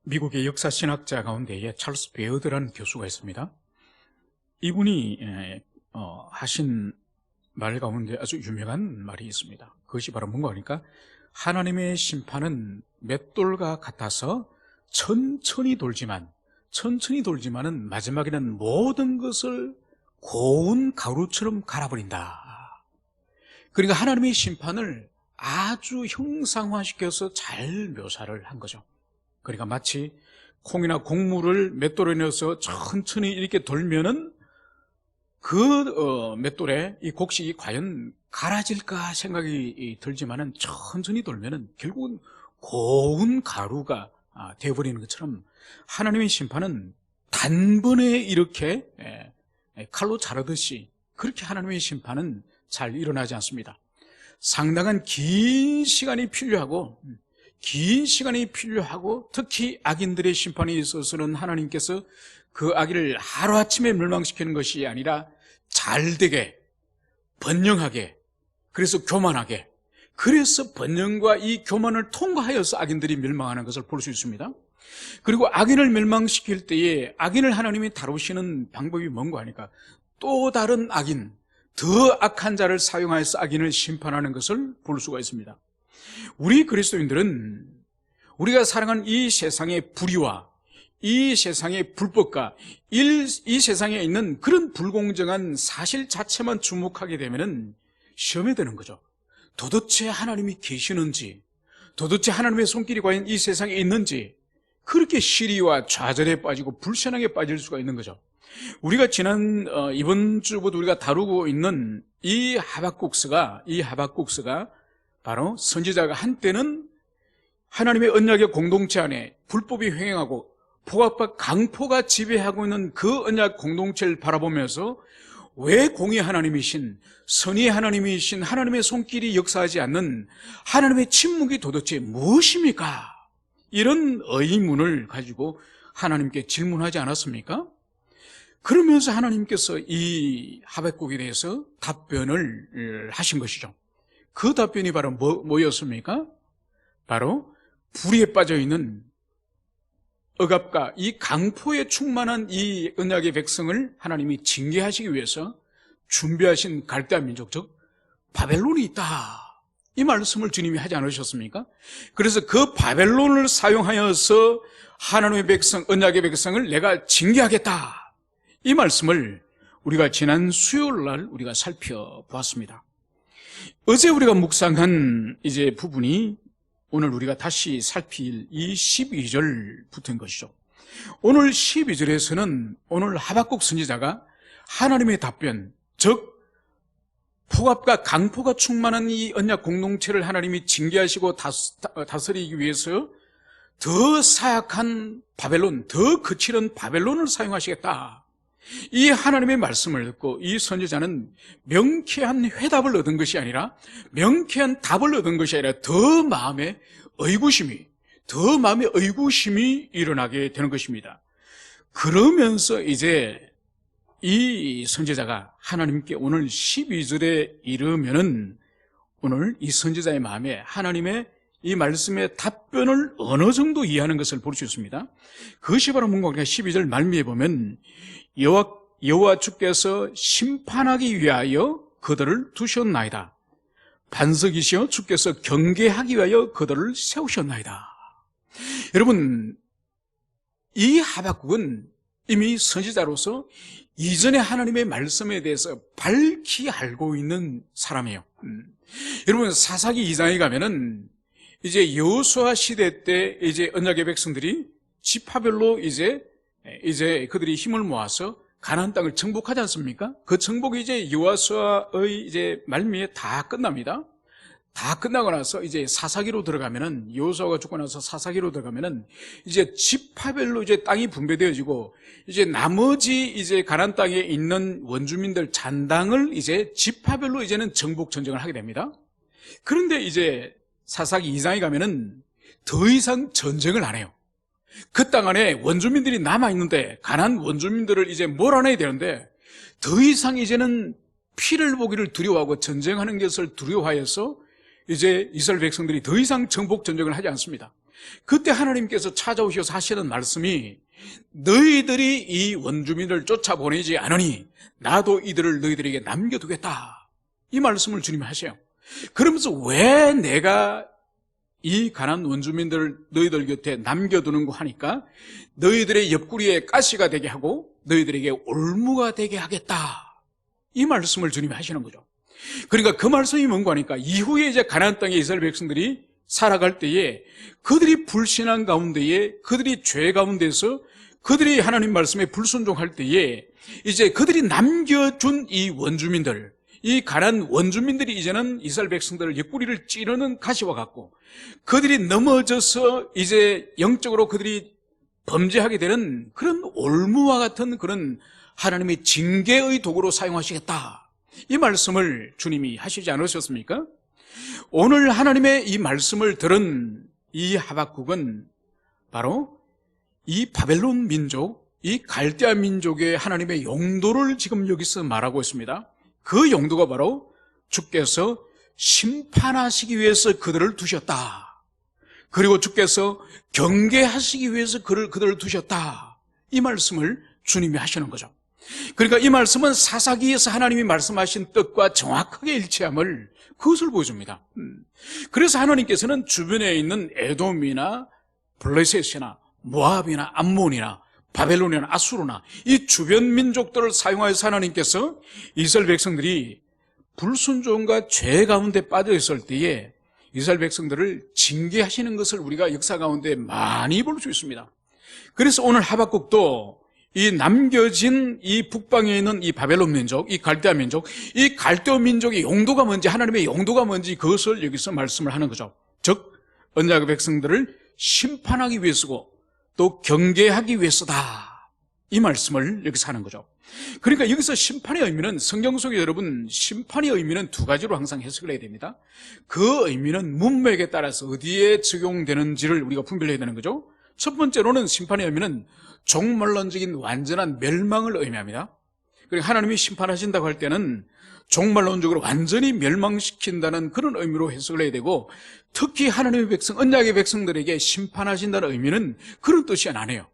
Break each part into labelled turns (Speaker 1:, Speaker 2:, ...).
Speaker 1: 미국의 역사신학자 가운데에 찰스 베어드라는 교수가 있습니다. 이분이 하신 말 가운데 아주 유명한 말이 있습니다. 그것이 바로 뭔가 하니까 하나님의 심판은 맷돌과 같아서 천천히 돌지만은 마지막에는 모든 것을 고운 가루처럼 갈아버린다. 그러니까 하나님의 심판을 아주 형상화시켜서 잘 묘사를 한 거죠. 그러니까 마치 콩이나 곡물을 맷돌에 넣어서 천천히 이렇게 돌면은 그 맷돌에 이 곡식이 과연 갈아질까 생각이 들지만은 천천히 돌면은 결국은 고운 가루가 되어버리는 것처럼 하나님의 심판은 단번에 이렇게 칼로 자르듯이 그렇게 하나님의 심판은 잘 일어나지 않습니다. 상당한 긴 시간이 필요하고 특히 악인들의 심판에 있어서는 하나님께서 그 악인을 하루아침에 멸망시키는 것이 아니라 잘되게 번영하게, 그래서 교만하게, 그래서 번영과 이 교만을 통과하여서 악인들이 멸망하는 것을 볼 수 있습니다. 그리고 악인을 멸망시킬 때에 악인을 하나님이 다루시는 방법이 뭔가 하니까 또 다른 악인, 더 악한 자를 사용하여서 악인을 심판하는 것을 볼 수가 있습니다. 우리 그리스도인들은 우리가 살아가는 이 세상의 불의와 이 세상의 불법과 이 세상에 있는 그런 불공정한 사실 자체만 주목하게 되면은 시험에 드는 거죠. 도대체 하나님이 계시는지, 도대체 하나님의 손길이 과연 이 세상에 있는지, 그렇게 시리와 좌절에 빠지고 불신앙에 빠질 수가 있는 거죠. 우리가 이번 주부터 우리가 다루고 있는 이 하박국서가 바로 선지자가 한때는 하나님의 언약의 공동체 안에 불법이 횡행하고 포악과 강포가 지배하고 있는 그 언약 공동체를 바라보면서 왜 공의 하나님이신, 선의의 하나님이신 하나님의 손길이 역사하지 않는 하나님의 침묵이 도대체 무엇입니까? 이런 의문을 가지고 하나님께 질문하지 않았습니까? 그러면서 하나님께서 이 하박국에 대해서 답변을 하신 것이죠. 그 답변이 바로 뭐였습니까? 바로 불의에 빠져있는 억압과 이 강포에 충만한 이 언약의 백성을 하나님이 징계하시기 위해서 준비하신 갈대아 민족, 즉 바벨론이 있다, 이 말씀을 주님이 하지 않으셨습니까? 그래서 그 바벨론을 사용하여서 하나님의 백성, 언약의 백성을 내가 징계하겠다, 이 말씀을 우리가 지난 수요일 날 우리가 살펴보았습니다. 어제 우리가 묵상한 부분이 오늘 우리가 다시 살필 이 12절부터인 것이죠. 오늘 12절에서는 오늘 하박국 선지자가 하나님의 답변, 즉 폭압과 강포가 충만한 이 언약 공동체를 하나님이 징계하시고 다스리기 위해서 더 사악한 바벨론, 더 거칠은 바벨론을 사용하시겠다, 이 하나님의 말씀을 듣고 이 선지자는 명쾌한 회답을 얻은 것이 아니라, 명쾌한 답을 얻은 것이 아니라 더 마음에 의구심이 일어나게 되는 것입니다. 그러면서 이제 이 선지자가 하나님께 오늘 12절에 이르면은 오늘 이 선지자의 마음에 하나님의 이 말씀의 답변을 어느 정도 이해하는 것을 볼 수 있습니다. 그것이 바로 뭔가 우리가 12절 말미에 보면 여호와 주께서 심판하기 위하여 그들을 두셨나이다. 반석이시여 주께서 경계하기 위하여 그들을 세우셨나이다. 여러분, 이 하박국은 이미 선지자로서 이전에 하나님의 말씀에 대해서 밝히 알고 있는 사람이에요. 여러분, 사사기 2장에 가면은 이제 여호수아 시대 때 언약의 백성들이 집합별로 이제 그들이 힘을 모아서 가나안 땅을 정복하지 않습니까? 그 정복이 여호수아의 말미에 다 끝납니다. 다 끝나고 나서 사사기로 들어가면은, 여호수아가 죽고 나서 사사기로 들어가면은 집합별로 땅이 분배되어지고 나머지 가나안 땅에 있는 원주민들 잔당을 집합별로 이제는 정복 전쟁을 하게 됩니다. 그런데 사사기 2장에 가면은 더 이상 전쟁을 안 해요. 그 땅 안에 원주민들이 남아있는데 가나안 원주민들을 몰아내야 되는데 더 이상 이제는 피를 보기를 두려워하고 전쟁하는 것을 두려워하여서 이스라엘 백성들이 더 이상 정복 전쟁을 하지 않습니다. 그때 하나님께서 찾아오셔서 하시는 말씀이 너희들이 이 원주민을 쫓아보내지 않으니 나도 이들을 너희들에게 남겨두겠다. 이 말씀을 주님이 하셔요. 그러면서 왜 내가 이 가난한 원주민들을 너희들 곁에 남겨두는고 하니까 너희들의 옆구리에 가시가 되게 하고 너희들에게 올무가 되게 하겠다. 이 말씀을 주님이 하시는 거죠. 그러니까 그 말씀이 뭔가 하니까 이후에 이제 가나안 땅의 이스라엘 백성들이 살아갈 때에 그들이 불신한 가운데에 그들이 죄 가운데서 그들이 하나님 말씀에 불순종할 때에 이제 그들이 남겨준 이 원주민들, 이 가난한 원주민들이 이제는 이스라엘 백성들을 옆구리를 찌르는 가시와 같고 그들이 넘어져서 이제 영적으로 그들이 범죄하게 되는 그런 올무와 같은 그런 하나님의 징계의 도구로 사용하시겠다. 이 말씀을 주님이 하시지 않으셨습니까? 오늘 하나님의 이 말씀을 들은 이 하박국은 바로 이 바벨론 민족, 이 갈대아 민족의 하나님의 용도를 지금 여기서 말하고 있습니다. 그 용도가 바로 주께서 심판하시기 위해서 그들을 두셨다. 그리고 주께서 경계하시기 위해서 그들을 두셨다. 이 말씀을 주님이 하시는 거죠. 그러니까 이 말씀은 사사기에서 하나님이 말씀하신 뜻과 정확하게 일치함을 그것을 보여줍니다. 그래서 하나님께서는 주변에 있는 에돔이나 블레셋이나 모압이나 암몬이나 바벨론이나 아수르나 이 주변 민족들을 사용하여서 하나님께서 이스라엘 백성들이 불순종과 죄 가운데 빠져 있을 때에 이스라엘 백성들을 징계하시는 것을 우리가 역사 가운데 많이 볼 수 있습니다. 그래서 오늘 하박국도 이 남겨진 이 북방에 있는 이 바벨론 민족, 이 갈대아 민족, 이 갈대아 민족의 용도가 뭔지, 하나님의 용도가 뭔지 그것을 여기서 말씀을 하는 거죠. 즉 언약의 백성들을 심판하기 위해서고 또 경계하기 위해서다. 이 말씀을 여기서 하는 거죠. 그러니까 여기서 심판의 의미는 성경 속에 여러분 심판의 의미는 두 가지로 항상 해석을 해야 됩니다. 그 의미는 문맥에 따라서 어디에 적용되는지를 우리가 분별해야 되는 거죠. 첫 번째로는 심판의 의미는 종말론적인 완전한 멸망을 의미합니다. 그러니까 하나님이 심판하신다고 할 때는 종말론적으로 완전히 멸망시킨다는 그런 의미로 해석을 해야 되고, 특히 하나님의 백성, 언약의 백성들에게 심판하신다는 의미는 그런 뜻이 아니에요.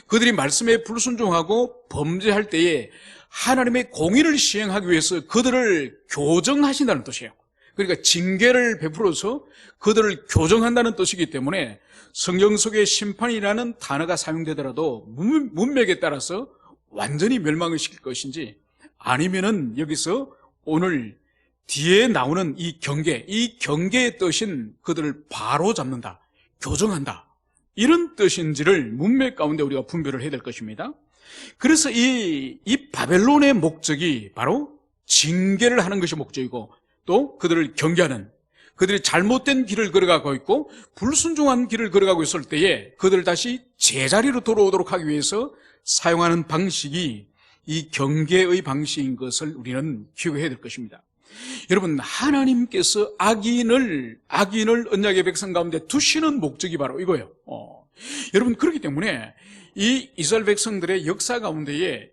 Speaker 1: 그들이 말씀에 불순종하고 범죄할 때에 하나님의 공의를 시행하기 위해서 그들을 교정하신다는 뜻이에요. 그러니까 징계를 베풀어서 그들을 교정한다는 뜻이기 때문에 성경 속에 심판이라는 단어가 사용되더라도 문맥에 따라서 완전히 멸망을 시킬 것인지 아니면은 여기서 오늘 뒤에 나오는 이 경계의 뜻인 그들을 바로 잡는다, 교정한다, 이런 뜻인지를 문맥 가운데 우리가 분별을 해야 될 것입니다. 그래서 이 바벨론의 목적이 바로 징계를 하는 것이 목적이고 또 그들을 경계하는, 그들이 잘못된 길을 걸어가고 있고 불순종한 길을 걸어가고 있을 때에 그들을 다시 제자리로 돌아오도록 하기 위해서 사용하는 방식이 이 경계의 방식인 것을 우리는 기억해야 될 것입니다. 여러분, 하나님께서 악인을 언약의 백성 가운데 두시는 목적이 바로 이거예요. 여러분, 그렇기 때문에 이 이스라엘 백성들의 역사 가운데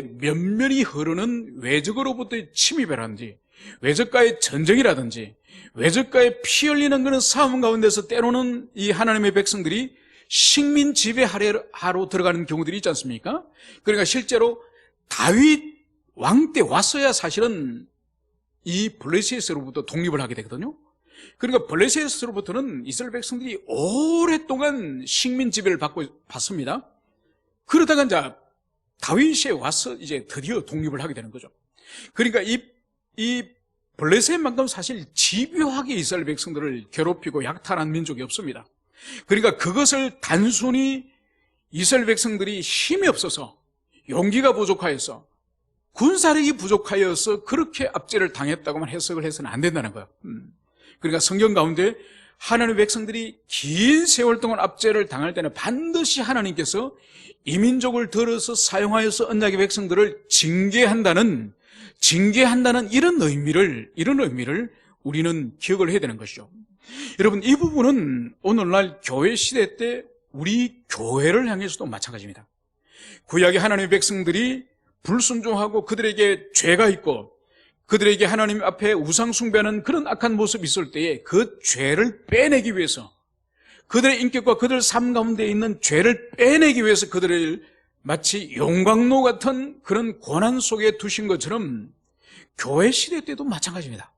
Speaker 1: 면면이 흐르는 외적으로부터의 침입이라든지 외적과의 전쟁이라든지 외적과의 피 흘리는 그런 싸움 가운데서 때로는 이 하나님의 백성들이 식민 지배하러 들어가는 경우들이 있지 않습니까? 그러니까 실제로 다윗 왕 때 왔어야 사실은 이 블레셋으로부터 독립을 하게 되거든요. 그러니까 블레셋으로부터는 이스라엘 백성들이 오랫동안 식민 지배를 받습니다. 그러다가 이제 다윗에 와서 이제 드디어 독립을 하게 되는 거죠. 그러니까 이 블레셋만큼 사실 집요하게 이스라엘 백성들을 괴롭히고 약탈한 민족이 없습니다. 그러니까 그것을 단순히 이스라엘 백성들이 힘이 없어서, 용기가 부족하여서, 군사력이 부족하여서 그렇게 압제를 당했다고만 해석을 해서는 안 된다는 거예요. 그러니까 성경 가운데 하나님의 백성들이 긴 세월 동안 압제를 당할 때는 반드시 하나님께서 이 민족을 들어서 사용하여서 언약의 백성들을 징계한다는 이런 의미를 우리는 기억을 해야 되는 것이죠. 여러분, 이 부분은 오늘날 교회 시대 때 우리 교회를 향해서도 마찬가지입니다. 구약의 하나님의 백성들이 불순종하고 그들에게 죄가 있고 그들에게 하나님 앞에 우상 숭배하는 그런 악한 모습이 있을 때에 그 죄를 빼내기 위해서, 그들의 인격과 그들 삶 가운데 있는 죄를 빼내기 위해서 그들을 마치 용광로 같은 그런 고난 속에 두신 것처럼 교회 시대 때도 마찬가지입니다.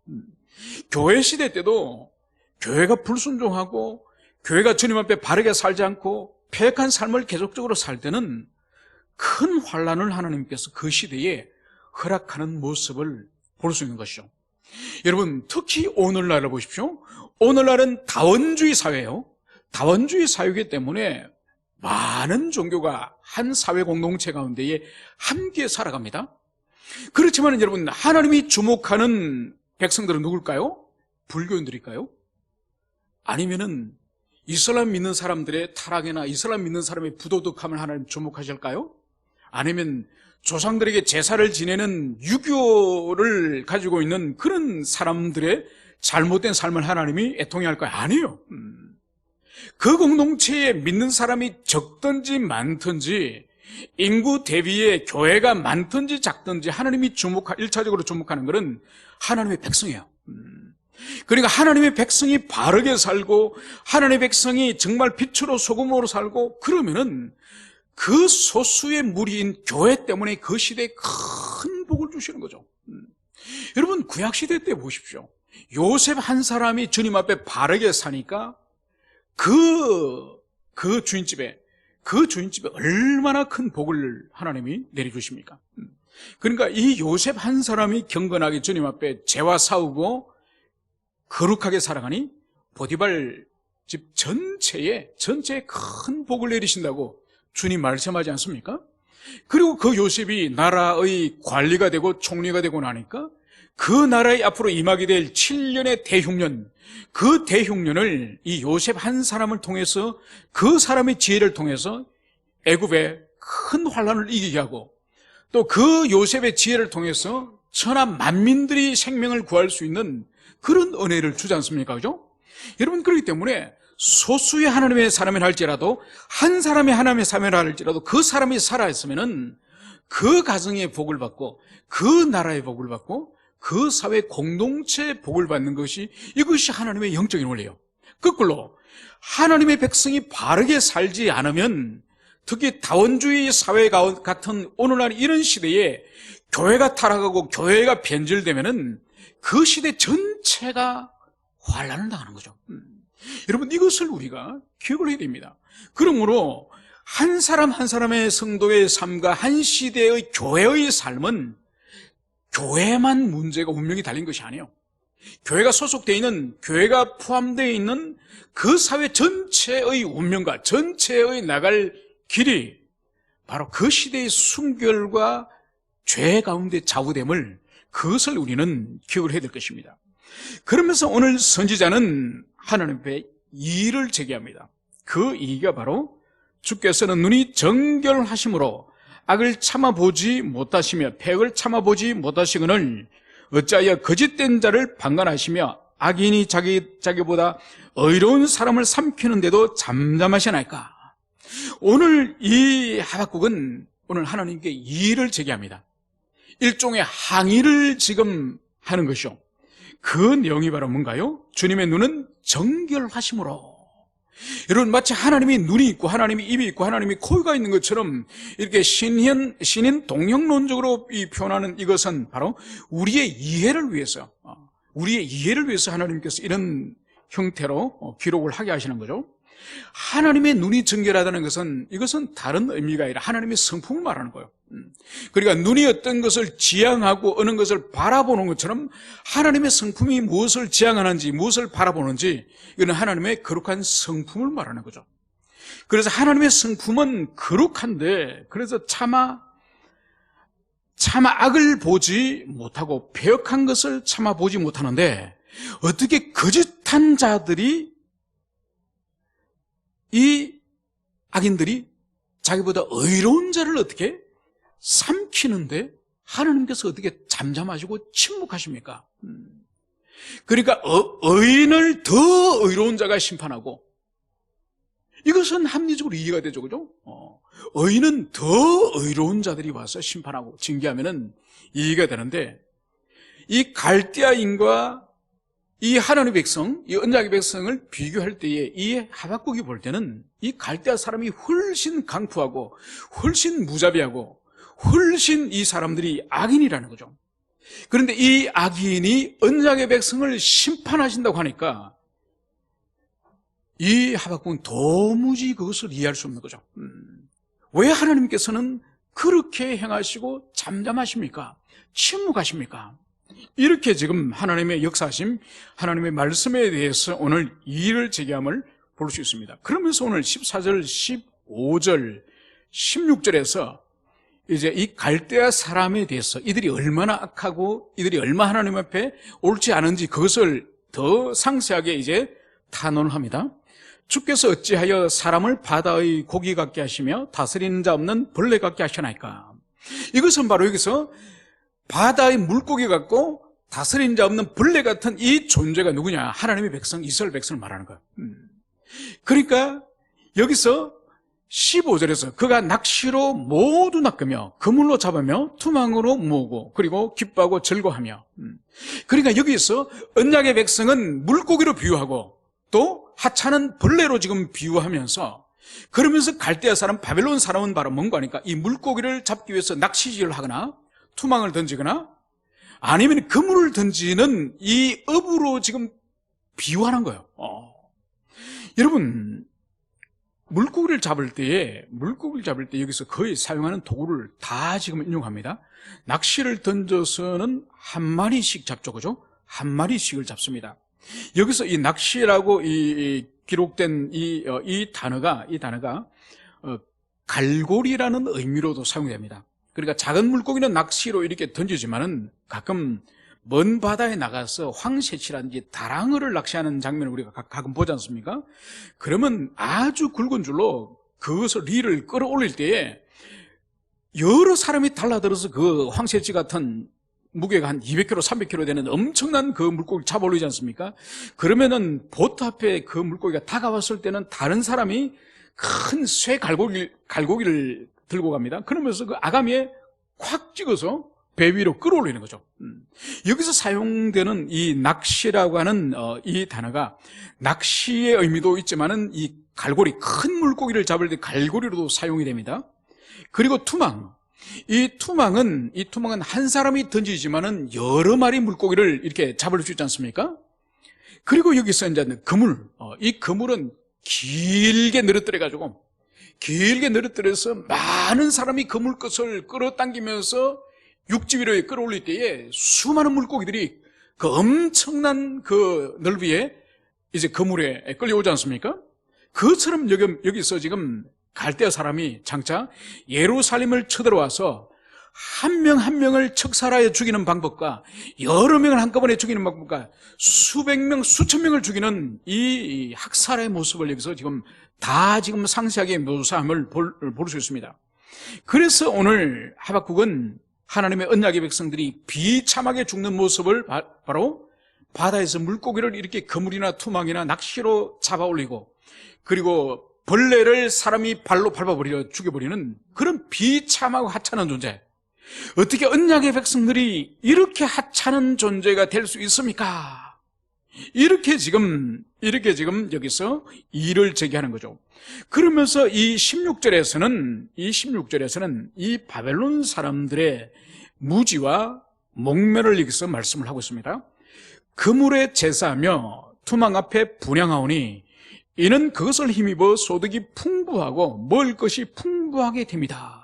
Speaker 1: 교회 시대 때도 교회가 불순종하고 교회가 주님 앞에 바르게 살지 않고 패역한 삶을 계속적으로 살 때는 큰 환난을 하나님께서 그 시대에 허락하는 모습을 볼 수 있는 것이죠. 여러분, 특히 오늘날을 보십시오. 오늘날은 다원주의 사회예요. 다원주의 사회이기 때문에 많은 종교가 한 사회 공동체 가운데에 함께 살아갑니다. 그렇지만 여러분, 하나님이 주목하는 백성들은 누굴까요? 불교인들일까요? 아니면은 이슬람 믿는 사람들의 타락이나 이슬람 믿는 사람의 부도덕함을 하나님 주목하실까요? 아니면 조상들에게 제사를 지내는 유교를 가지고 있는 그런 사람들의 잘못된 삶을 하나님이 애통해할까요? 아니에요. 그 공동체에 믿는 사람이 적든지 많든지 인구 대비에 교회가 많든지 작든지 하나님이 일차적으로 주목하는 것은 하나님의 백성이에요. 그러니까 하나님의 백성이 바르게 살고 하나님의 백성이 정말 빛으로 소금으로 살고 그러면은 그 소수의 무리인 교회 때문에 그 시대에 큰 복을 주시는 거죠. 여러분, 구약시대 때 보십시오. 요셉 한 사람이 주님 앞에 바르게 사니까 그 주인집에 얼마나 큰 복을 하나님이 내려주십니까? 그러니까 이 요셉 한 사람이 경건하게 주님 앞에 죄와 싸우고 거룩하게 살아가니 보디발 집 전체에 큰 복을 내리신다고 주님 말씀하지 않습니까? 그리고 그 요셉이 나라의 관리가 되고 총리가 되고 나니까 그 나라에 앞으로 임하게 될 7년의 대흉년, 그 대흉년을 이 요셉 한 사람을 통해서 그 사람의 지혜를 통해서 애굽의 큰 환란을 이기게 하고 또 그 요셉의 지혜를 통해서 천하 만민들이 생명을 구할 수 있는 그런 은혜를 주지 않습니까? 그죠? 여러분, 그렇기 때문에 소수의 하나님의 사람을 할지라도 한 사람의 하나님의 사람을 할지라도 그 사람이 살아있으면은 그 가정의 복을 받고 그 나라의 복을 받고 그 사회 공동체의 복을 받는 것이 이것이 하나님의 영적인 원리예요. 거꾸로 하나님의 백성이 바르게 살지 않으면 특히 다원주의 사회 같은 오늘날 이런 시대에 교회가 타락하고 교회가 변질되면은 그 시대 전체가 환란을 당하는 거죠. 여러분, 이것을 우리가 기억을 해야 됩니다. 그러므로 한 사람 한 사람의 성도의 삶과 한 시대의 교회의 삶은 교회만 문제가 운명이 달린 것이 아니에요. 교회가 소속되어 있는, 교회가 포함되어 있는 그 사회 전체의 운명과 전체의 나갈 길이 바로 그 시대의 순결과 죄 가운데 좌우됨을, 그것을 우리는 기억을 해야 될 것입니다. 그러면서 오늘 선지자는 하나님 앞에 이의를 제기합니다. 그 이의가 바로 주께서는 눈이 정결하심으로 악을 참아보지 못하시며 패역을 참아보지 못하시거늘 어찌하여 거짓된 자를 방관하시며 악인이 자기보다 의로운 사람을 삼키는데도 잠잠하시나이까. 오늘 이 하박국은 오늘 하나님께 이의를 제기합니다. 일종의 항의를 지금 하는 것이요. 그 내용이 바로 뭔가요? 주님의 눈은 정결하심으로. 여러분, 마치 하나님이 눈이 있고 하나님이 입이 있고 하나님이 코가 있는 것처럼 이렇게 신인 동형론적으로 표현하는 이것은 바로 우리의 이해를 위해서 하나님께서 이런 형태로 기록을 하게 하시는 거죠. 하나님의 눈이 정결하다는 것은 이것은 다른 의미가 아니라 하나님의 성품을 말하는 거예요. 그러니까 눈이 어떤 것을 지향하고 어느 것을 바라보는 것처럼 하나님의 성품이 무엇을 지향하는지 무엇을 바라보는지 이거는 하나님의 거룩한 성품을 말하는 거죠. 그래서 하나님의 성품은 거룩한데 그래서 차마 악을 보지 못하고 패역한 것을 참아 보지 못하는데 어떻게 거짓한 자들이 이 악인들이 자기보다 의로운 자를 어떻게 삼키는데 하나님께서 어떻게 잠잠하시고 침묵하십니까? 그러니까 의인을 더 의로운 자가 심판하고 이것은 합리적으로 이해가 되죠, 그죠? 의인은 더 의로운 자들이 와서 심판하고 징계하면은 이해가 되는데 이 갈대아인과 이 하나님의 백성, 이 언약의 백성을 비교할 때에 이 하박국이 볼 때는 이 갈대아 사람이 훨씬 강포하고 훨씬 무자비하고 훨씬 이 사람들이 악인이라는 거죠. 그런데 이 악인이 언약의 백성을 심판하신다고 하니까 이 하박국은 도무지 그것을 이해할 수 없는 거죠. 왜 하나님께서는 그렇게 행하시고 잠잠하십니까? 침묵하십니까? 이렇게 지금 하나님의 역사심, 하나님의 말씀에 대해서 오늘 이의를 제기함을 볼 수 있습니다. 그러면서 오늘 14절, 15절, 16절에서 이제 이 갈대아 사람에 대해서 이들이 얼마나 악하고 이들이 얼마나 하나님 앞에 옳지 않은지 그것을 더 상세하게 이제 탄원을 합니다. 주께서 어찌하여 사람을 바다의 고기 같게 하시며 다스리는 자 없는 벌레 같게 하시나이까? 이것은 바로 여기서 바다의 물고기 같고 다스리는 자 없는 벌레 같은 이 존재가 누구냐? 하나님의 백성, 이스라엘 백성을 말하는 거예요. 그러니까 여기서 15절에서 그가 낚시로 모두 낚으며 그물로 잡으며 투망으로 모으고 그리고 기뻐하고 즐거워하며, 그러니까 여기서 언약의 백성은 물고기로 비유하고 또 하찮은 벌레로 지금 비유하면서, 그러면서 갈대아 사람, 바벨론 사람은 바로 뭔가 하니까 이 물고기를 잡기 위해서 낚시질을 하거나 투망을 던지거나 아니면 그물을 던지는 이 업으로 지금 비유하는 거예요. 여러분, 물고기를 잡을 때 여기서 거의 사용하는 도구를 다 지금 인용합니다. 낚시를 던져서는 한 마리씩 잡죠, 그죠? 한 마리씩을 잡습니다. 여기서 이 낚시라고 기록된 이 단어가 갈고리라는 의미로도 사용됩니다. 그러니까 작은 물고기는 낚시로 이렇게 던지지만은 가끔 먼 바다에 나가서 황새치라든지 다랑어를 낚시하는 장면을 우리가 가끔 보지 않습니까? 그러면 아주 굵은 줄로 그것을 리를 끌어올릴 때에 여러 사람이 달라들어서 그 황새치 같은 무게가 한 200kg, 300kg 되는 엄청난 그 물고기를 잡아 올리지 않습니까? 그러면은 보트 앞에 그 물고기가 다가왔을 때는 다른 사람이 큰 쇠 갈고기를 들고 갑니다. 그러면서 그 아가미에 콱 찍어서 배 위로 끌어올리는 거죠. 여기서 사용되는 이 낚시라고 하는 이 단어가 낚시의 의미도 있지만은 이 갈고리, 큰 물고기를 잡을 때 갈고리로도 사용이 됩니다. 그리고 투망. 이 투망은 한 사람이 던지지만은 여러 마리 물고기를 이렇게 잡을 수 있지 않습니까? 그리고 여기서 이제 그물. 이 그물은 길게 늘어뜨려서 많은 사람이 그물 끝을 끌어당기면서 육지 위로 끌어올릴 때에 수많은 물고기들이 그 엄청난 그 넓이에 이제 그물에 끌려오지 않습니까? 그것처럼 여기서 지금 갈대아 사람이 장차 예루살렘을 쳐들어와서 한 명 한 명을 척살하여 죽이는 방법과 여러 명을 한꺼번에 죽이는 방법과 수백 명, 수천 명을 죽이는 이 학살의 모습을 여기서 지금 상세하게 묘사함을 볼 수 있습니다. 그래서 오늘 하박국은 하나님의 언약의 백성들이 비참하게 죽는 모습을 바로 바다에서 물고기를 이렇게 그물이나 투망이나 낚시로 잡아 올리고 그리고 벌레를 사람이 발로 밟아버려 죽여버리는 그런 비참하고 하찮은 존재. 어떻게 언약의 백성들이 이렇게 하찮은 존재가 될 수 있습니까? 이렇게 지금 여기서 이의를 제기하는 거죠. 그러면서 이 16절에서는 이 바벨론 사람들의 무지와 목매를 여기서 말씀을 하고 있습니다. 그물에 제사하며 투망 앞에 분향하오니 이는 그것을 힘입어 소득이 풍부하고 먹을 것이 풍부하게 됩니다.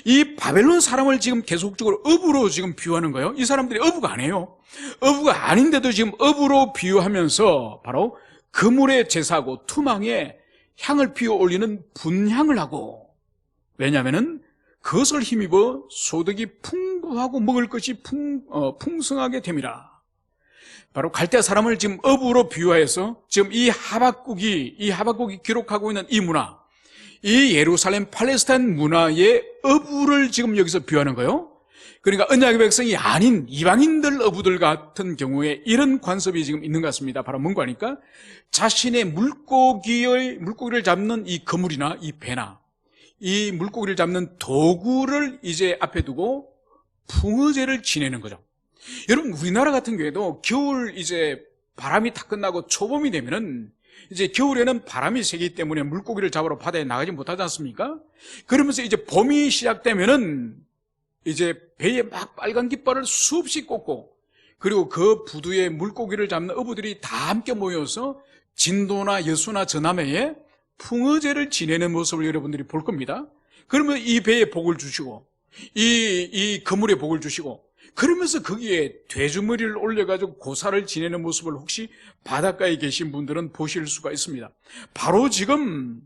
Speaker 1: 이 바벨론 사람을 지금 계속적으로 업으로 지금 비유하는 거예요. 이 사람들이 어부가 아니에요. 어부가 아닌데도 지금 업으로 비유하면서 바로 그물에 제사하고 투망에 향을 피워 올리는 분향을 하고, 왜냐하면은 그것을 힘입어 소득이 풍부하고 먹을 것이 풍성하게 됩니다. 바로 갈대아 사람을 지금 어부로 비유하여서 지금 이 하박국이 기록하고 있는 이 문화, 이 예루살렘 팔레스타인 문화의 어부를 지금 여기서 비유하는 거예요. 그러니까 언약의 백성이 아닌 이방인들 어부들 같은 경우에 이런 관습이 지금 있는 것 같습니다. 바로 뭔가 하니까 자신의 물고기를 잡는 이 그물이나 이 배나 이 물고기를 잡는 도구를 이제 앞에 두고 풍어제를 지내는 거죠. 여러분, 우리나라 같은 경우에도 겨울 이제 바람이 다 끝나고 초봄이 되면은 이제 겨울에는 바람이 세기 때문에 물고기를 잡으러 바다에 나가지 못하지 않습니까? 그러면서 이제 봄이 시작되면은 이제 배에 막 빨간 깃발을 수없이 꽂고, 그리고 그 부두에 물고기를 잡는 어부들이 다 함께 모여서 진도나 여수나 전남해에 풍어제를 지내는 모습을 여러분들이 볼 겁니다. 그러면 이 배에 복을 주시고, 이 그물에 복을 주시고, 그러면서 거기에 돼지머리를 올려가지고 고사를 지내는 모습을 혹시 바닷가에 계신 분들은 보실 수가 있습니다. 바로 지금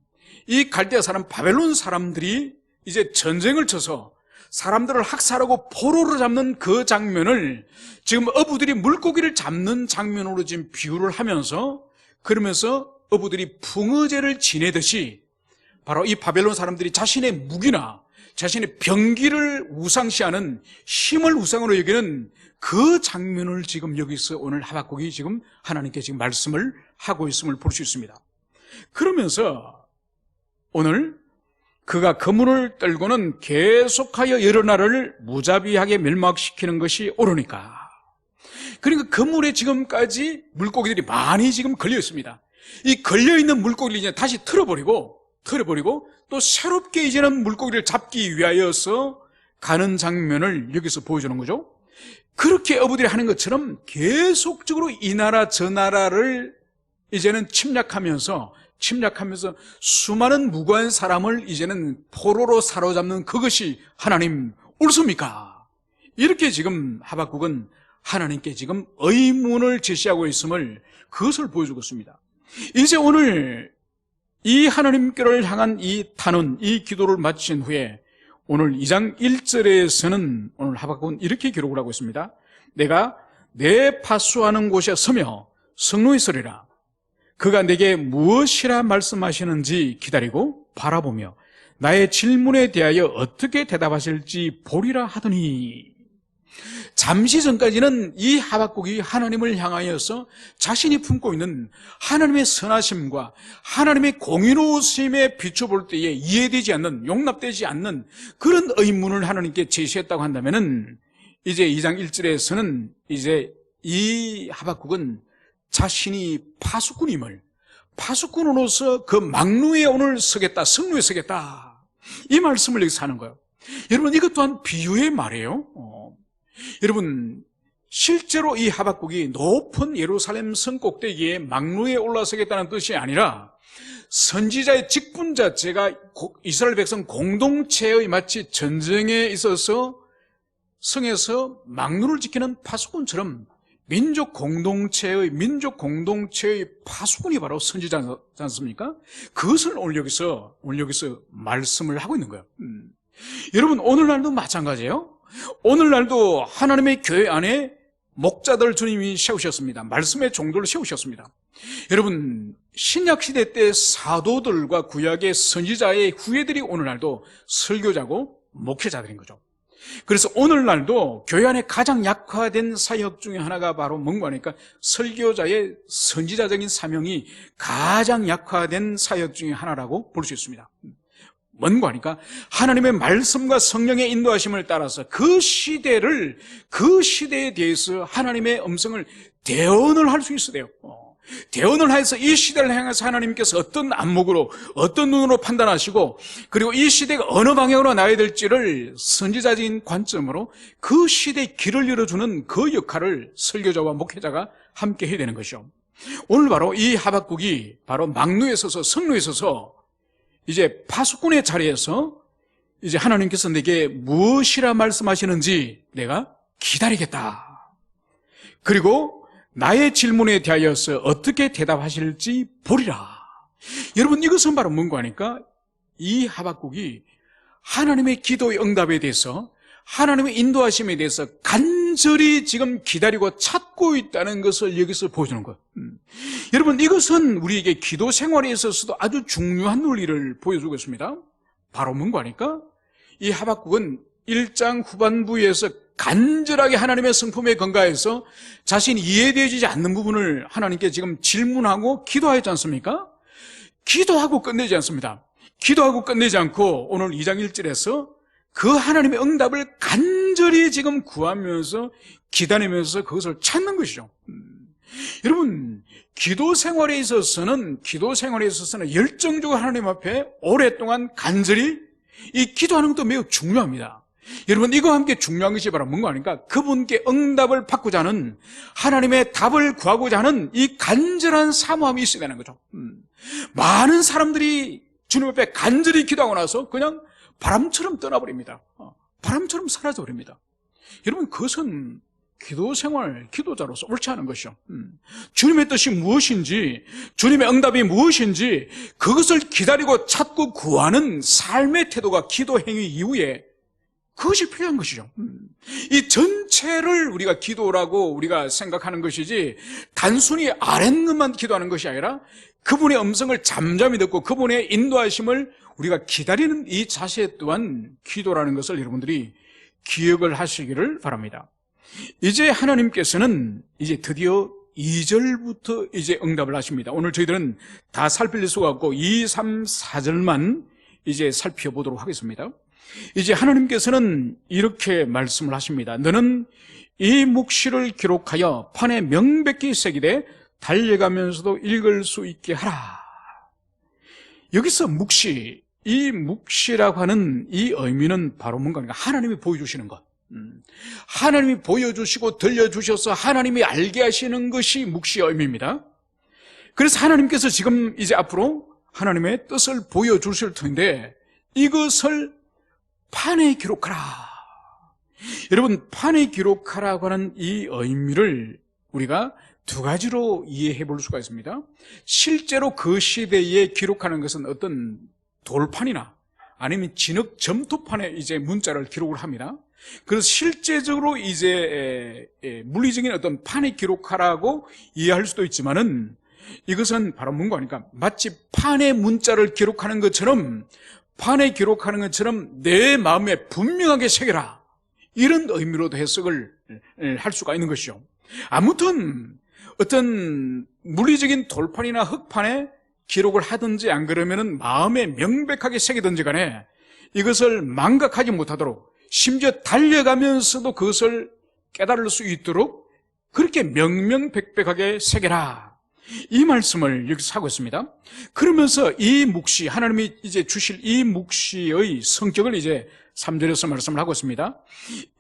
Speaker 1: 이 갈대아 사람, 바벨론 사람들이 이제 전쟁을 쳐서 사람들을 학살하고 포로로 잡는 그 장면을 지금 어부들이 물고기를 잡는 장면으로 지금 비유를 하면서, 그러면서 어부들이 풍어제를 지내듯이 바로 이 바벨론 사람들이 자신의 무기나 자신의 병기를 우상시하는, 힘을 우상으로 여기는 그 장면을 지금 여기서 오늘 하박국이 지금 하나님께 지금 말씀을 하고 있음을 볼 수 있습니다. 그러면서 오늘 그가 그물을 떨고는 계속하여 여러 나라를 무자비하게 멸망시키는 것이 옳으니까. 그러니까 그물에 지금까지 물고기들이 많이 지금 걸려 있습니다. 이 걸려있는 물고기를 이제 다시 틀어버리고 또 새롭게 이제는 물고기를 잡기 위하여서 가는 장면을 여기서 보여주는 거죠. 그렇게 어부들이 하는 것처럼 계속적으로 이 나라 저 나라를 이제는 침략하면서 수많은 무고한 사람을 이제는 포로로 사로잡는 그것이 하나님 옳습니까? 이렇게 지금 하박국은 하나님께 지금 의문을 제시하고 있음을, 그것을 보여주고 있습니다. 이제 오늘 이 하나님께를 향한 이 탄원, 이 기도를 마친 후에 오늘 2장 1절에서는 오늘 하박국은 이렇게 기록을 하고 있습니다. 내가 내 파수하는 곳에 서며 성로에 서리라. 그가 내게 무엇이라 말씀하시는지 기다리고 바라보며 나의 질문에 대하여 어떻게 대답하실지 보리라 하더니, 잠시 전까지는 이 하박국이 하나님을 향하여서 자신이 품고 있는 하나님의 선하심과 하나님의 공의로우심에 비춰볼 때에 이해되지 않는, 용납되지 않는 그런 의문을 하나님께 제시했다고 한다면은, 이제 2장 1절에서는 이제 이 하박국은 자신이 파수꾼임을, 파수꾼으로서 그 막루에 오늘 서겠다, 성루에 서겠다, 이 말씀을 여기서 하는 거예요. 여러분, 이것 또한 비유의 말이에요. 여러분, 실제로 이 하박국이 높은 예루살렘 성 꼭대기에 막루에 올라서겠다는 뜻이 아니라 선지자의 직분 자체가 이스라엘 백성 공동체의 마치 전쟁에 있어서 성에서 막루를 지키는 파수꾼처럼 민족 공동체의 파수꾼이 바로 선지자지 않습니까? 그것을 오늘 여기서 말씀을 하고 있는 거예요. 여러분, 오늘날도 마찬가지예요. 오늘날도 하나님의 교회 안에 목자들 주님이 세우셨습니다. 말씀의 종들을 세우셨습니다. 여러분, 신약시대 때 사도들과 구약의 선지자의 후예들이 오늘날도 설교자고 목회자들인 거죠. 그래서 오늘날도 교회 안에 가장 약화된 사역 중에 하나가 바로 뭔가 하니까 설교자의 선지자적인 사명이 가장 약화된 사역 중에 하나라고 볼 수 있습니다. 뭔가 하니까 하나님의 말씀과 성령의 인도하심을 따라서 그 시대에 대해서 하나님의 음성을 대언을 할 수 있어야 돼요. 대언을 해서 이 시대를 향해서 하나님께서 어떤 안목으로, 어떤 눈으로 판단하시고, 그리고 이 시대가 어느 방향으로 나야 될지를 선지자적인 관점으로 그 시대의 길을 열어주는 그 역할을 설교자와 목회자가 함께 해야 되는 것이죠. 오늘 바로 이 하박국이 바로 막루에 서서, 성루에 서서 이제 파수꾼의 자리에서 이제 하나님께서 내게 무엇이라 말씀하시는지 내가 기다리겠다. 그리고 나의 질문에 대하여서 어떻게 대답하실지 보리라. 여러분, 이것은 바로 뭔가 하니까 이 하박국이 하나님의 기도의 응답에 대해서, 하나님의 인도하심에 대해서 간절히 지금 기다리고 찾고 있다는 것을 여기서 보여주는 거예요. 여러분, 이것은 우리에게 기도 생활에 있어서도 아주 중요한 논리를 보여주고 있습니다. 바로 뭔가 하니까 이 하박국은 1장 후반부에서 간절하게 하나님의 성품에 건가해서 자신이 이해되지 않는 부분을 하나님께 지금 질문하고 기도하였지 않습니까? 기도하고 끝내지 않습니다. 기도하고 끝내지 않고 오늘 2장 1절에서 그 하나님의 응답을 간절히 간절히 지금 구하면서 기다리면서 그것을 찾는 것이죠. 여러분, 기도 생활에 있어서는 열정적으로 하나님 앞에 오랫동안 간절히 이 기도하는 것도 매우 중요합니다. 여러분, 이거와 함께 중요한 것이 바로 뭔가 아닙니까? 그분께 응답을 받고자 하는, 하나님의 답을 구하고자 하는 이 간절한 사모함이 있어야 되는 거죠. 많은 사람들이 주님 앞에 간절히 기도하고 나서 그냥 바람처럼 떠나버립니다. 바람처럼 사라져버립니다. 여러분, 그것은 기도 생활, 기도자로서 옳지 않은 것이죠. 주님의 뜻이 무엇인지, 주님의 응답이 무엇인지 그것을 기다리고 찾고 구하는 삶의 태도가 기도 행위 이후에 그것이 필요한 것이죠. 이 전체를 우리가 기도라고 우리가 생각하는 것이지 단순히 아랫것만 기도하는 것이 아니라 그분의 음성을 잠잠히 듣고 그분의 인도하심을 우리가 기다리는 이 자세 또한 기도라는 것을 여러분들이 기억을 하시기를 바랍니다. 이제 하나님께서는 이제 드디어 2절부터 이제 응답을 하십니다. 오늘 저희들은 다 살필 수가 없고 2, 3, 4절만 이제 살펴보도록 하겠습니다. 이제 하나님께서는 이렇게 말씀을 하십니다. 너는 이 묵시를 기록하여 판에 명백히 새기되 달려가면서도 읽을 수 있게 하라. 여기서 묵시, 이 묵시라고 하는 이 의미는 바로 뭔가 하나님이 보여주시는 것, 하나님이 보여주시고 들려주셔서 하나님이 알게 하시는 것이 묵시의 의미입니다. 그래서 하나님께서 지금 이제 앞으로 하나님의 뜻을 보여주실 텐데 이것을 판에 기록하라. 여러분, 판에 기록하라고 하는 이 의미를 우리가 두 가지로 이해해 볼 수가 있습니다. 실제로 그 시대에 기록하는 것은 어떤 돌판이나 아니면 진흙 점토판에 이제 문자를 기록을 합니다. 그래서 실제적으로 이제 물리적인 어떤 판에 기록하라고 이해할 수도 있지만은 이것은 바로 뭔가 하니까 마치 판에 문자를 기록하는 것처럼 판에 기록하는 것처럼 내 마음에 분명하게 새겨라, 이런 의미로도 해석을 할 수가 있는 것이죠. 아무튼 어떤 물리적인 돌판이나 흙판에 기록을 하든지 안 그러면은 마음에 명백하게 새기든지 간에 이것을 망각하지 못하도록 심지어 달려가면서도 그것을 깨달을 수 있도록 그렇게 명명백백하게 새겨라, 이 말씀을 여기서 하고 있습니다. 그러면서 이 묵시, 하나님이 이제 주실 이 묵시의 성격을 이제 3절에서 말씀을 하고 있습니다.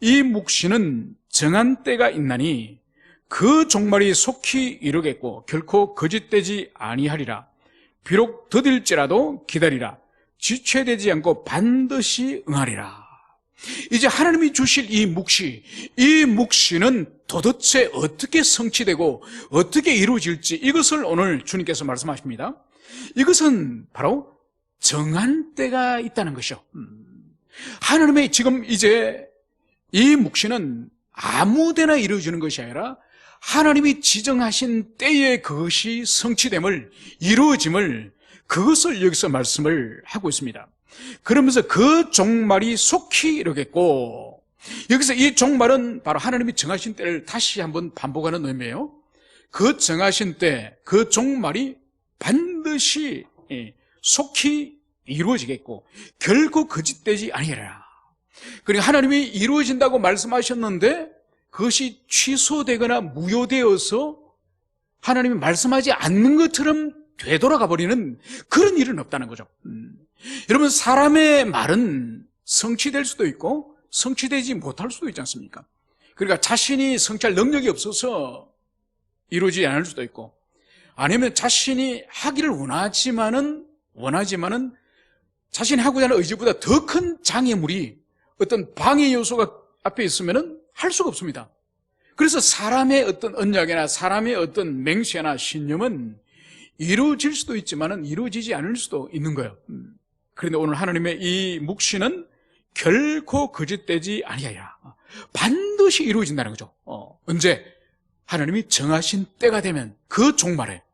Speaker 1: 이 묵시는 정한 때가 있나니 그 종말이 속히 이루겠고 결코 거짓되지 아니하리라. 비록 더딜지라도 기다리라. 지체되지 않고 반드시 응하리라. 이제 하나님이 주실 이 묵시는 도대체 어떻게 성취되고 어떻게 이루어질지 이것을 오늘 주님께서 말씀하십니다. 이것은 바로 정한 때가 있다는 것이죠. 하나님의 지금 이제 이 묵시는 아무데나 이루어지는 것이 아니라 하나님이 지정하신 때에 그것이 성취됨을, 이루어짐을, 그것을 여기서 말씀을 하고 있습니다. 그러면서 그 종말이 속히 이루겠고, 여기서 이 종말은 바로 하나님이 정하신 때를 다시 한번 반복하는 의미예요. 그 정하신 때, 그 종말이 반드시 속히 이루어지겠고 결코 거짓되지 아니하리라. 그러니까 하나님이 이루어진다고 말씀하셨는데 그것이 취소되거나 무효되어서 하나님이 말씀하지 않는 것처럼 되돌아가 버리는 그런 일은 없다는 거죠. 여러분, 사람의 말은 성취될 수도 있고 성취되지 못할 수도 있지 않습니까? 그러니까 자신이 성취할 능력이 없어서 이루어지지 않을 수도 있고, 아니면 자신이 하기를 원하지만은 자신이 하고자 하는 의지보다 더 큰 장애물이, 어떤 방해 요소가 앞에 있으면은 할 수가 없습니다. 그래서 사람의 어떤 언약이나 사람의 어떤 맹세나 신념은 이루어질 수도 있지만은 이루어지지 않을 수도 있는 거예요. 그런데 오늘 하나님의 이 묵시는 결코 거짓되지 아니하리라. 반드시 이루어진다는 거죠. 언제? 하나님이 정하신 때가 되면, 그 종말에.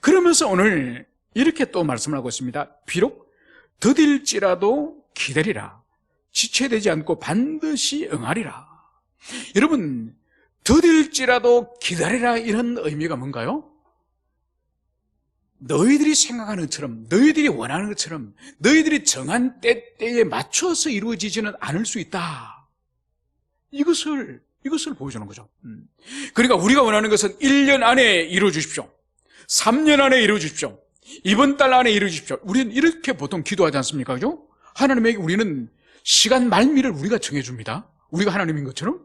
Speaker 1: 그러면서 오늘 이렇게 또 말씀을 하고 있습니다. 비록 더딜지라도 기다리라. 지체되지 않고 반드시 응하리라. 여러분, 더딜지라도 기다리라, 이런 의미가 뭔가요? 너희들이 생각하는 것처럼, 너희들이 원하는 것처럼, 너희들이 정한 때에 맞춰서 이루어지지는 않을 수 있다. 이것을 보여주는 거죠. 그러니까 우리가 원하는 것은 1년 안에 이루어 주십시오. 3년 안에 이루어 주십시오. 이번 달 안에 이루어 주십시오. 우리는 이렇게 보통 기도하지 않습니까? 그죠? 하나님에게 우리는 시간 말미를 우리가 정해줍니다. 우리가 하나님인 것처럼.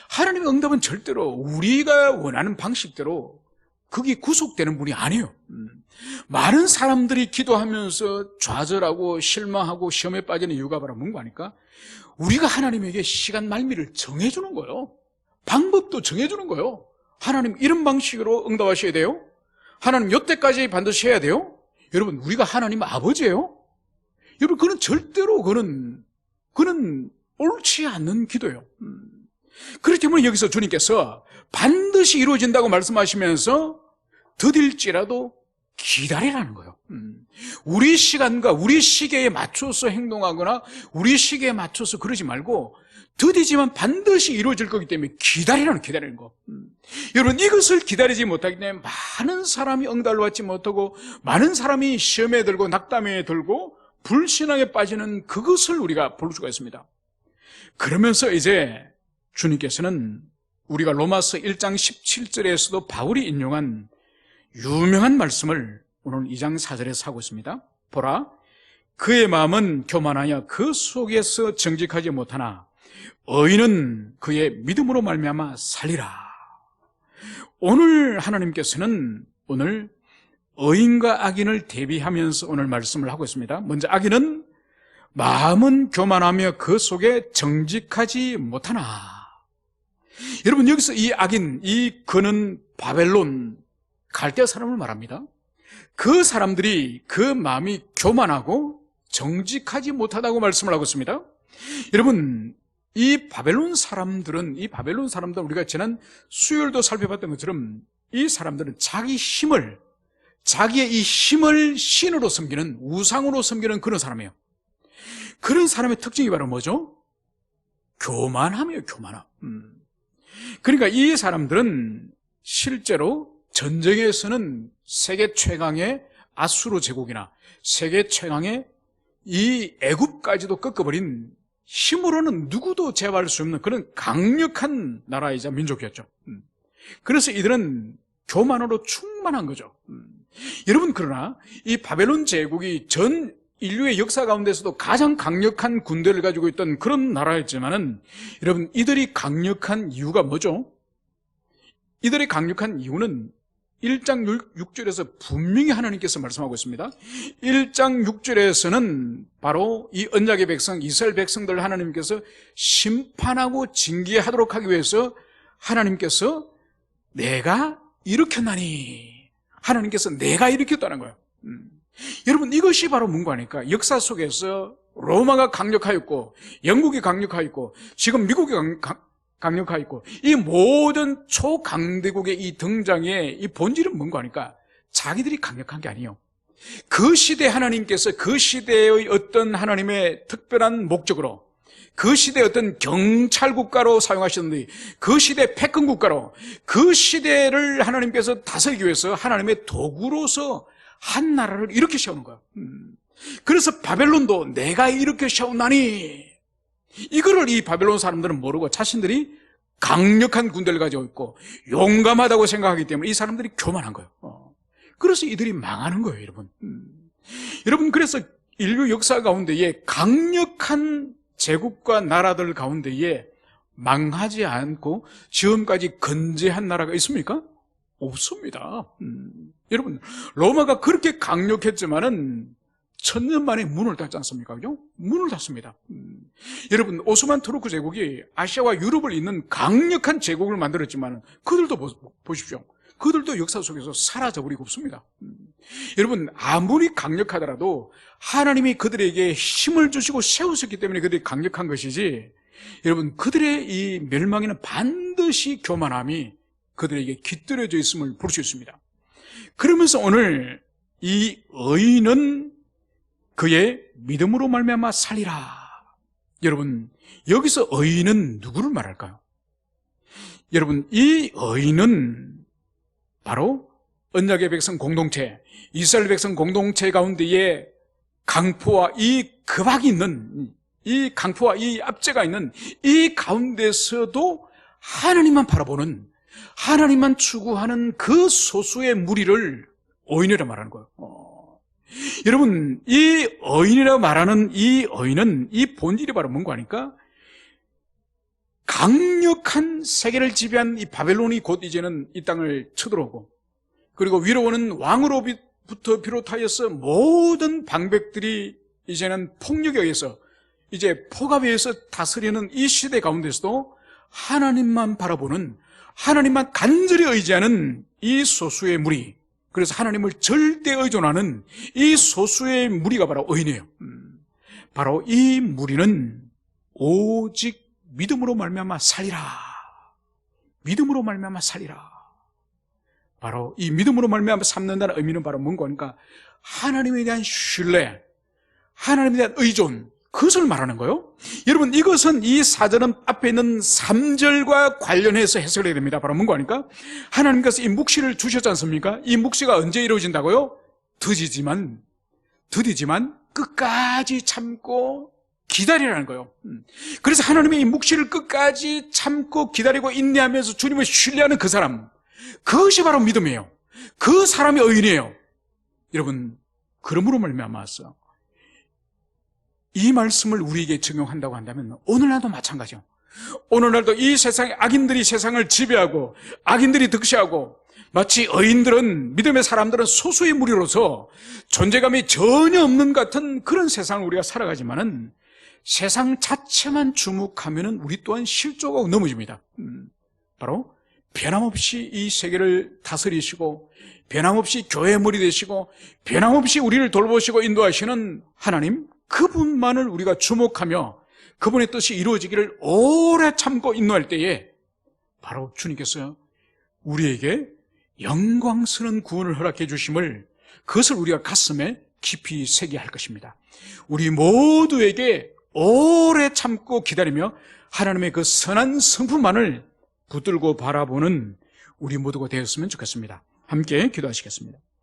Speaker 1: 하나님의 응답은 절대로 우리가 원하는 방식대로 그게 구속되는 분이 아니에요. 많은 사람들이 기도하면서 좌절하고 실망하고 시험에 빠지는 이유가 바로 뭔가 하니까 우리가 하나님에게 시간 말미를 정해주는 거예요. 방법도 정해주는 거예요. 하나님 이런 방식으로 응답하셔야 돼요. 하나님 이때까지 반드시 해야 돼요. 여러분 우리가 하나님 아버지예요. 여러분 그는 절대로 그는 옳지 않는 기도예요. 그렇기 때문에 여기서 주님께서 반드시 이루어진다고 말씀하시면서 더딜지라도 기다리라는 거예요. 우리 시간과 우리 시계에 맞춰서 행동하거나 우리 시계에 맞춰서 그러지 말고 더디지만 반드시 이루어질 거기 때문에 기다리는 거. 여러분 이것을 기다리지 못하기 때문에 많은 사람이 응답을 받지 못하고 많은 사람이 시험에 들고 낙담에 들고 불신앙에 빠지는 그것을 우리가 볼 수가 있습니다. 그러면서 이제 주님께서는 우리가 로마서 1장 17절에서도 바울이 인용한 유명한 말씀을 오늘 2장 4절에서 하고 있습니다. 보라, 그의 마음은 교만하여 그 속에서 정직하지 못하나 의인은 그의 믿음으로 말미암아 살리라. 오늘 하나님께서는 오늘 의인과 악인을 대비하면서 오늘 말씀을 하고 있습니다. 먼저 악인은 마음은 교만하며 그 속에 정직하지 못하나. 여러분 여기서 이 악인, 이 그는 바벨론 갈대아 사람을 말합니다. 그 사람들이 그 마음이 교만하고 정직하지 못하다고 말씀을 하고 있습니다. 여러분 이 바벨론 사람들은 우리가 지난 수요일도 살펴봤던 것처럼 이 사람들은 자기의 이 힘을 신으로 섬기는, 우상으로 섬기는 그런 사람이에요. 그런 사람의 특징이 바로 뭐죠? 교만함이에요, 교만함. 그러니까 이 사람들은 실제로 전쟁에서는 세계 최강의 아수르 제국이나 세계 최강의 이 애굽까지도 꺾어버린 힘으로는 누구도 제어할 수 없는 그런 강력한 나라이자 민족이었죠. 그래서 이들은 교만으로 충만한 거죠. 여러분 그러나 이 바벨론 제국이 전 인류의 역사 가운데서도 가장 강력한 군대를 가지고 있던 그런 나라였지만은 여러분 이들이 강력한 이유가 뭐죠? 이들이 강력한 이유는 1장 6절에서 분명히 하나님께서 말씀하고 있습니다. 1장 6절에서는 바로 이 언약의 백성, 이스라엘 백성들 하나님께서 심판하고 징계하도록 하기 위해서 하나님께서 내가 일으켰나니, 하나님께서 내가 일으켰다는 거예요. 여러분 이것이 바로 뭔가 하니까 역사 속에서 로마가 강력하였고 영국이 강력하였고 지금 미국이 강력하였고 이 모든 초강대국의 이 등장의 이 본질은 뭔가 하니까 자기들이 강력한 게 아니에요. 그 시대 하나님께서 그 시대의 어떤 하나님의 특별한 목적으로 그 시대의 어떤 경찰국가로 사용하셨는데 그 시대 패권국가로 그 시대를 하나님께서 다스리기 위해서 하나님의 도구로서 한 나라를 이렇게 세우는 거야. 그래서 바벨론도 내가 이렇게 세웠나니, 이거를 이 바벨론 사람들은 모르고 자신들이 강력한 군대를 가지고 있고 용감하다고 생각하기 때문에 이 사람들이 교만한 거예요. 그래서 이들이 망하는 거예요, 여러분. 여러분 그래서 인류 역사 가운데에 강력한 제국과 나라들 가운데에 망하지 않고 지금까지 건재한 나라가 있습니까? 없습니다. 여러분 로마가 그렇게 강력했지만은 1000년 만에 문을 닫지 않습니까? 그죠? 문을 닫습니다. 여러분 오스만 투르크 제국이 아시아와 유럽을 잇는 강력한 제국을 만들었지만 그들도 보십시오. 그들도 역사 속에서 사라져버리고 없습니다. 여러분 아무리 강력하더라도 하나님이 그들에게 힘을 주시고 세우셨기 때문에 그들이 강력한 것이지, 여러분 그들의 이 멸망에는 반드시 교만함이 그들에게 깃들여져 있음을 볼 수 있습니다. 그러면서 오늘 이 의인은 그의 믿음으로 말미암아 살리라. 여러분 여기서 의인은 누구를 말할까요? 여러분 이 의인은 바로 언약의 백성 공동체, 이스라엘 백성 공동체 가운데에 강포와 이 급박이 있는 이 강포와 이 압제가 있는 이 가운데서도 하나님만 바라보는, 하나님만 추구하는 그 소수의 무리를 어인이라 말하는 거예요. 여러분, 이 어인이라 말하는 이 어인은 이 본질이 바로 뭔가 하니까 강력한 세계를 지배한 이 바벨론이 곧 이제는 이 땅을 쳐들어오고, 그리고 위로 오는 왕으로부터 비롯하여서 모든 방백들이 이제는 폭력에 의해서, 이제 폭압에 의해서 다스리는 이 시대 가운데서도 하나님만 바라보는, 하나님만 간절히 의지하는 이 소수의 무리, 그래서 하나님을 절대 의존하는 이 소수의 무리가 바로 어인이에요. 바로 이 무리는 오직 믿음으로 말미암아 살리라. 믿음으로 말미암아 살리라. 바로 이 믿음으로 말미암아 삼는다는 의미는 바로 뭔가 하니까 하나님에 대한 신뢰, 하나님에 대한 의존, 그것을 말하는 거예요. 여러분, 이것은 이 사절은 앞에 있는 3절과 관련해서 해석을 해야 됩니다. 바로 뭔가 하니까 하나님께서 이 묵시를 주셨지 않습니까? 이 묵시가 언제 이루어진다고요? 드디지만 끝까지 참고 기다리라는 거예요. 그래서 하나님의 이 묵시를 끝까지 참고 기다리고 인내하면서 주님을 신뢰하는 그 사람, 그것이 바로 믿음이에요. 그 사람이 의인이에요. 여러분, 그러므로 말미암아서 이 말씀을 우리에게 적용한다고 한다면 오늘날도 마찬가지요. 오늘날도 이 세상에 악인들이 세상을 지배하고 악인들이 득세하고 마치 의인들은, 믿음의 사람들은 소수의 무리로서 존재감이 전혀 없는 같은 그런 세상을 우리가 살아가지만은 세상 자체만 주목하면은 우리 또한 실족하고 넘어집니다. 바로 변함없이 이 세계를 다스리시고 변함없이 교회의 머리 되시고 변함없이 우리를 돌보시고 인도하시는 하나님, 그분만을 우리가 주목하며 그분의 뜻이 이루어지기를 오래 참고 인도할 때에 바로 주님께서 우리에게 영광스러운 구원을 허락해 주심을, 그것을 우리가 가슴에 깊이 새겨야 할 것입니다. 우리 모두에게 오래 참고 기다리며 하나님의 그 선한 성품만을 붙들고 바라보는 우리 모두가 되었으면 좋겠습니다. 함께 기도하시겠습니다.